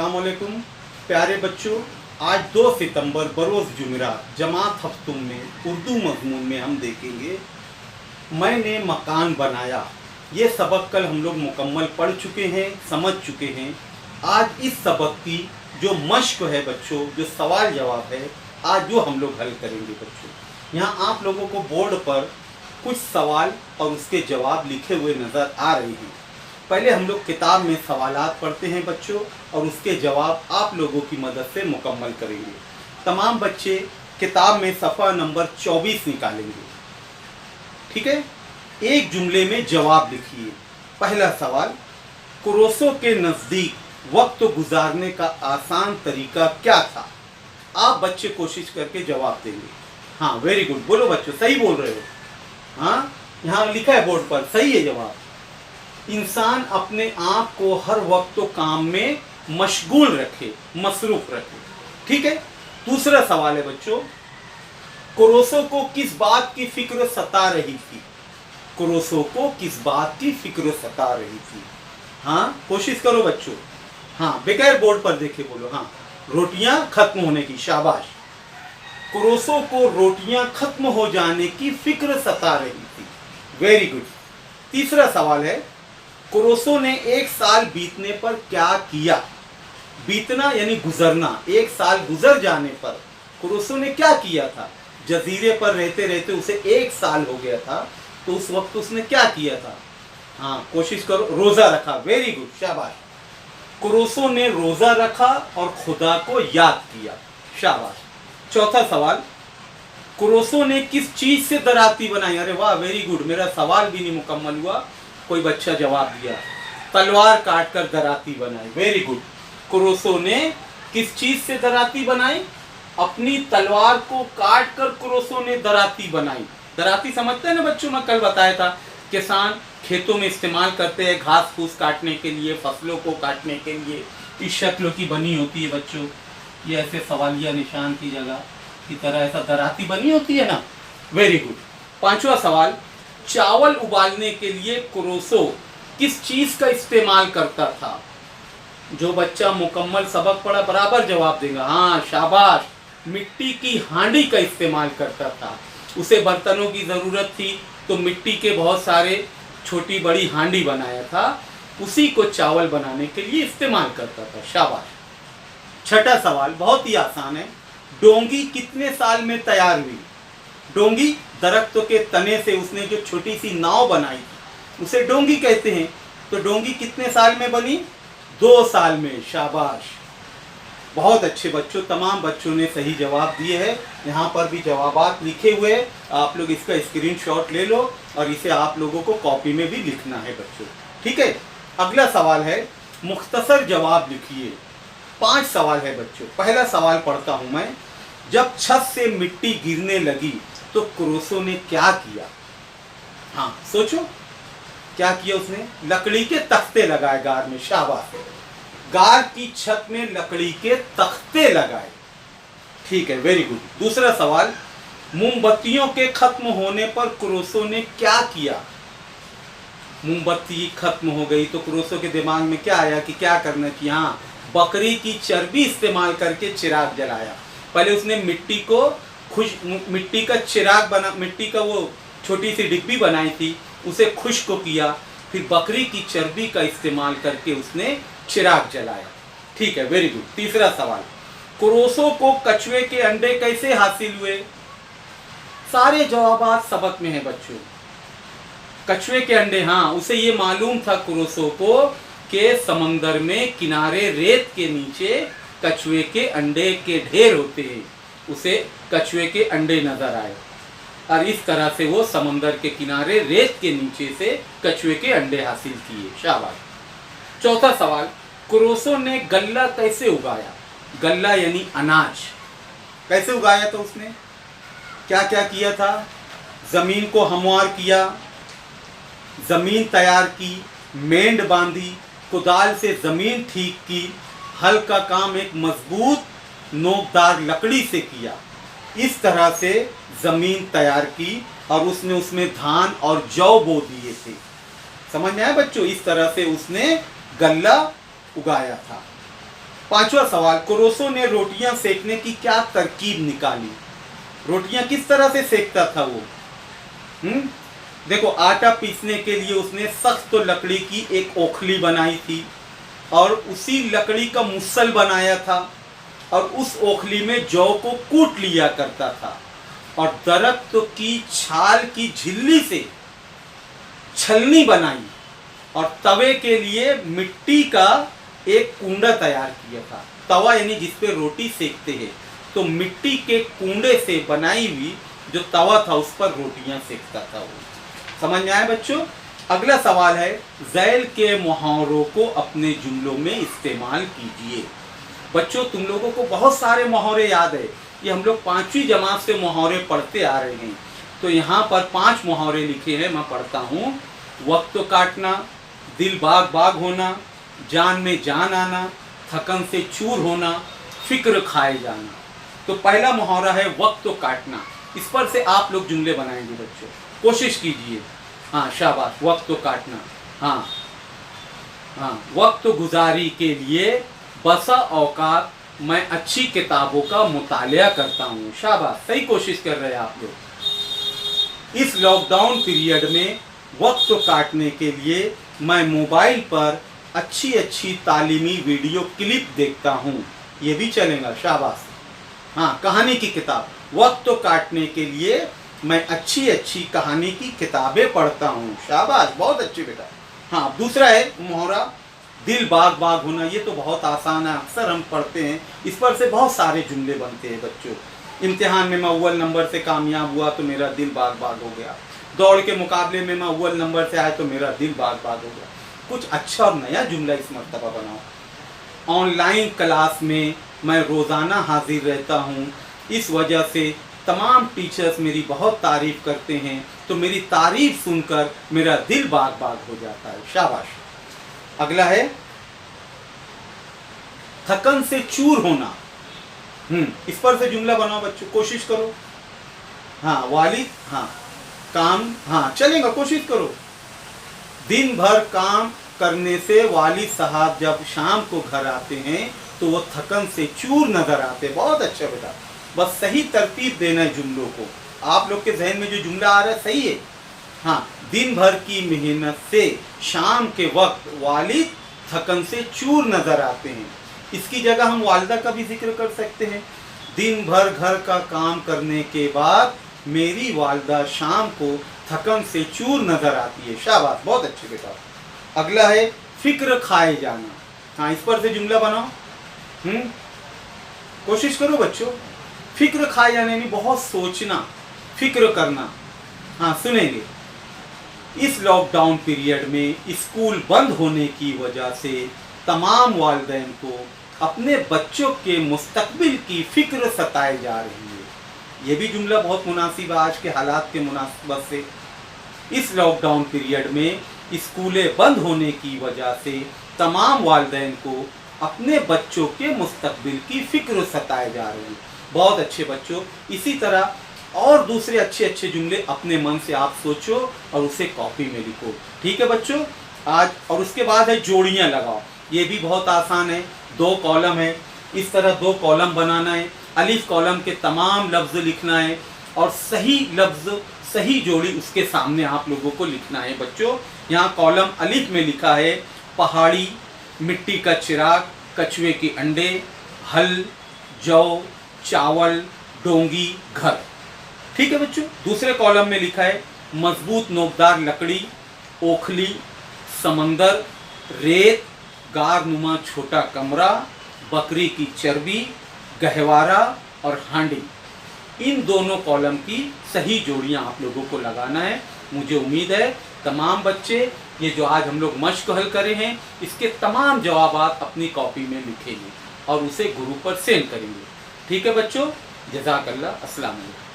अस्सलामुअलैकुम प्यारे बच्चों। आज 2 सितंबर बरोज़ जुमेरात जमात हफ्तुम में उर्दू मज़मून में हम देखेंगे मैंने मकान बनाया। ये सबक कल हम लोग मुकम्मल पढ़ चुके हैं, समझ चुके हैं। आज इस सबक की जो मश्क है बच्चों, जो सवाल जवाब है, आज जो हम लोग हल करेंगे बच्चों। यहाँ आप लोगों को बोर्ड पर कुछ सवाल और उसके जवाब लिखे हुए नज़र आ रहे हैं। पहले हम लोग किताब में सवालात पढ़ते हैं बच्चों और उसके जवाब आप लोगों की मदद से मुकम्मल करेंगे। तमाम बच्चे किताब में सफ़ा नंबर 24 निकालेंगे, ठीक है। एक जुमले में जवाब लिखिए। पहला सवाल, क्रोसो के नज़दीक वक्त गुजारने का आसान तरीका क्या था? आप बच्चे कोशिश करके जवाब देंगे। हाँ, वेरी गुड, बोलो बच्चों, सही बोल रहे हो। हाँ, यहाँ लिखा है बोर्ड पर, सही है जवाब। इंसान अपने आप को हर वक्त तो काम में मशगूल रखे, मसरूफ रखे, ठीक है। दूसरा सवाल है बच्चों, क्रोसो को किस बात की फिक्र सता रही थी? क्रोसो को किस बात की फिक्र सता रही थी? हाँ, कोशिश करो बच्चों। हाँ, बगैर बोर्ड पर देखे बोलो। हाँ, रोटियां खत्म होने की, शाबाश। क्रोसो को रोटियां खत्म हो जाने की फिक्र सता रही थी, वेरी गुड। तीसरा सवाल है, क्रोसो ने 1 साल बीतने पर क्या किया? बीतना यानी गुजरना, 1 साल गुजर जाने पर क्रोसो ने क्या किया था? जजीरे पर रहते रहते उसे 1 साल हो गया था, तो उस वक्त उसने क्या किया था? हाँ, कोशिश करो। रोजा रखा, वेरी गुड, शाबाश। क्रोसो ने रोजा रखा और खुदा को याद किया, शाबाश। चौथा सवाल, क्रोसो ने किस चीज से दराती बनाई? अरे वाह, वेरी गुड, मेरा सवाल भी नहीं मुकम्मल हुआ, कोई बच्चा जवाब दिया। तलवार काटकर दराती बनाई, वेरी गुड। क्रोसो ने किस चीज से दराती बनाई? अपनी तलवार को काटकर क्रोसो ने दराती बनाई। दराती समझते हैं ना बच्चों, मैं कल बताया था, किसान खेतों में इस्तेमाल करते हैं घास फूस काटने के लिए, फसलों को काटने के लिए। इस शक्ल की बनी होती है बच्चों, ये ऐसे सवालिया निशान की जगह की तरह ऐसा दराती बनी होती है ना, वेरी गुड। पांचवा सवाल, चावल उबालने के लिए क्रोसो किस चीज का इस्तेमाल करता था? जो बच्चा मुकम्मल सबक पढ़ा बराबर जवाब देगा। हाँ, शाबाश, मिट्टी की हांडी का इस्तेमाल करता था। उसे बर्तनों की जरूरत थी तो मिट्टी के बहुत सारे छोटी बड़ी हांडी बनाया था, उसी को चावल बनाने के लिए इस्तेमाल करता था, शाबाश। छठा सवाल बहुत ही आसान है, डोंगी कितने साल में तैयार हुई? डोंगी दरख्तों के तने से उसने जो छोटी सी नाव बनाई थी उसे डोंगी कहते हैं। तो डोंगी कितने साल में बनी? 2 साल में, शाबाश। बहुत अच्छे बच्चों, तमाम बच्चों ने सही जवाब दिए हैं। यहाँ पर भी जवाबात लिखे हुए हैं, आप लोग इसका स्क्रीनशॉट ले लो और इसे आप लोगों को कॉपी में भी लिखना है बच्चों, ठीक है। अगला सवाल है, मुख्तसर जवाब लिखिए। 5 सवाल है बच्चों। पहला सवाल पढ़ता हूँ मैं, जब छत से मिट्टी गिरने लगी तो क्रोसो ने क्या किया? हाँ, सोचो क्या किया उसने? लकड़ी के तख्ते लगाए गार में, शाबाश। गार की छत में लकड़ी के तख्ते लगाए, ठीक है, वेरी गुड। दूसरा सवाल, मोमबत्तियों के खत्म होने पर क्रोसो ने क्या किया? मोमबत्ती खत्म हो गई तो क्रोसो के दिमाग में क्या आया कि क्या करना चाहिए? हाँ, बकरी की चर्बी इस्तेमाल करके चिराग जलाया। पहले उसने मिट्टी का चिराग बना, मिट्टी का वो छोटी सी डिब्बी बनाई थी, उसे खुश्क किया, फिर बकरी की चर्बी का इस्तेमाल करके उसने चिराग जलाया, ठीक है, वेरी गुड। तीसरा सवाल, क्रोसो को कछुए के अंडे कैसे हासिल हुए? सारे जवाब सबक में है बच्चों। कछुए के अंडे, हाँ, उसे ये मालूम था क्रोसो को कि समंदर में किनारे रेत के नीचे कछुए के अंडे के ढेर होते हैं, उसे कछुए के अंडे नजर आए और इस तरह से वो समंदर के किनारे रेत के नीचे से कछुए के अंडे हासिल किए, शाबाश। चौथा सवाल, क्रोसो ने गल्ला कैसे उगाया? गल्ला यानी अनाज, कैसे उगाया था उसने? क्या क्या किया था? जमीन को हमवार किया, जमीन तैयार की, मेंढ बांधी, कुदाल से जमीन ठीक की, हल का काम एक मजबूत नोकदार लकड़ी से किया। इस तरह से जमीन तैयार की और उसने उसमें धान और जौ बो दिए थे। समझ में आया बच्चों? इस तरह से उसने गल्ला उगाया था। पांचवा सवाल, क्रोसो ने रोटियां सेकने की क्या तरकीब निकाली? रोटियां किस तरह से सेकता था वो? देखो, आटा पीसने के लिए उसने सख्त लकड़ी की एक ओखली बनाई थी और उसी लकड़ी का मुसल बनाया था और उस ओखली में जौ को कूट लिया करता था और दरख्त की छाल की झिल्ली से छलनी बनाई और तवे के लिए मिट्टी का एक कुंडा तैयार किया था। तवा यानी जिस पे रोटी सेकते हैं, तो मिट्टी के कुंडे से बनाई हुई जो तवा था उस पर रोटियां सेकता था वो। समझ में आया बच्चों? अगला सवाल है, ज़ैल के मुहावरों को अपने जुमलों में इस्तेमाल कीजिए। बच्चों, तुम लोगों को बहुत सारे मुहावरे याद है, ये हम लोग 5वीं जमात से मुहावरे पढ़ते आ रहे हैं। तो यहाँ पर 5 मुहावरे लिखे हैं, मैं पढ़ता हूँ। वक्त काटना, दिल बाग बाग होना, जान में जान आना, थकन से चूर होना, फिक्र खाए जाना। तो पहला मुहावरा है वक्त काटना। इस पर से आप लोग जुमले बनाएंगे बच्चों, कोशिश कीजिए। हाँ, शाबाश, वक्त काटना। हाँ हाँ, वक्त गुजारी के लिए बसा औकात मैं अच्छी किताबों का मुतालिया करता हूँ। शाबाश, सही कोशिश कर रहे हैं आप लोग। इस लॉकडाउन पीरियड में वक्त काटने के लिए मैं मोबाइल पर अच्छी अच्छी तालीमी वीडियो क्लिप देखता हूँ। ये भी चलेगा, शाबाश। हाँ, कहानी की किताब, वक्त काटने के लिए मैं अच्छी अच्छी कहानी की किताबें पढ़ता हूँ। शाबाश, बहुत अच्छी बेटा। हाँ, दूसरा है मुहावरा दिल बाग बाग होना। ये तो बहुत आसान है, अक्सर हम पढ़ते हैं। इस पर से बहुत सारे जुमले बनते हैं बच्चों। इम्तिहान में मैं अव्वल नंबर से कामयाब हुआ तो मेरा दिल बाग बाग हो गया। दौड़ के मुकाबले में मैं अव्वल नंबर से आया तो मेरा दिल बाग बाग हो गया। कुछ अच्छा और नया जुमला इस मर्तबा बनाओ। ऑनलाइन क्लास में मैं रोज़ाना हाजिर रहता हूँ, इस वजह से तमाम टीचर्स मेरी बहुत तारीफ़ करते हैं, तो मेरी तारीफ़ सुनकर मेरा दिल बाग बाग हो जाता है। शाबाश। अगला है थकन से चूर होना। इस पर से जुमला बनाओ बच्चों, कोशिश करो। हाँ, वालिद, हाँ, काम, हाँ चलेगा, कोशिश करो। दिन भर काम करने से वालिद साहब जब शाम को घर आते हैं तो वो थकन से चूर नजर आते। बहुत अच्छा बेटा, बस सही तरतीब देना है जुमलों को। आप लोग के जहन में जो जुमला आ रहा है सही है। हाँ, दिन भर की मेहनत से शाम के वक्त वालिद थकन से चूर नजर आते हैं। इसकी जगह हम वालिदा का भी जिक्र कर सकते हैं। दिन भर घर का काम करने के बाद मेरी वालिदा शाम को थकन से चूर नजर आती है। शाबाश, बहुत अच्छे बेटा। अगला है फिक्र खाए जाना। हाँ, इस पर से जुमला बनाओ। कोशिश करो बच्चों। फिक्र खाए जाना यानी बहुत सोचना, फिक्र करना। हाँ, सुनेंगे। इस लॉकडाउन पीरियड में स्कूल बंद होने की वजह से तमाम वालिदैन को अपने बच्चों के मुस्तकबिल की फिक्र सताई जा रही है। ये भी जुमला बहुत मुनासिब है आज के हालात के मुनासिबत से। इस लॉकडाउन पीरियड में स्कूलें बंद होने की वजह से तमाम वालिदैन को अपने बच्चों के मुस्तकबिल की फिक्र सताए जा रही है। बहुत अच्छे बच्चों, इसी तरह और दूसरे अच्छे अच्छे जुमले अपने मन से आप सोचो और उसे कॉपी में लिखो। ठीक है बच्चों? आज और उसके बाद है जोड़ियाँ लगाओ। ये भी बहुत आसान है। 2 कॉलम है, इस तरह 2 कॉलम बनाना है। अलिफ कॉलम के तमाम लफ्ज़ लिखना है और सही लफ्ज़ सही जोड़ी उसके सामने आप लोगों को लिखना है बच्चों। यहाँ कॉलम अलिफ में लिखा है पहाड़ी, मिट्टी का चिराग, कछुए के अंडे, हल, जौ, चावल, डोंगी, घर। ठीक है बच्चों? दूसरे कॉलम में लिखा है मजबूत नोकदार लकड़ी, ओखली, समंदर, रेत, गारनुमा छोटा कमरा, बकरी की चर्बी, गहवारा और हांडी। इन दोनों कॉलम की सही जोड़ियां आप लोगों को लगाना है। मुझे उम्मीद है तमाम बच्चे ये जो आज हम लोग मश्क हल करे हैं इसके तमाम जवाबात अपनी कॉपी में लिखेंगे और उसे ग्रुप पर सेंड करेंगे। ठीक है बच्चों? जज़ाकल्लाह। अस्सलाम वालेकुम।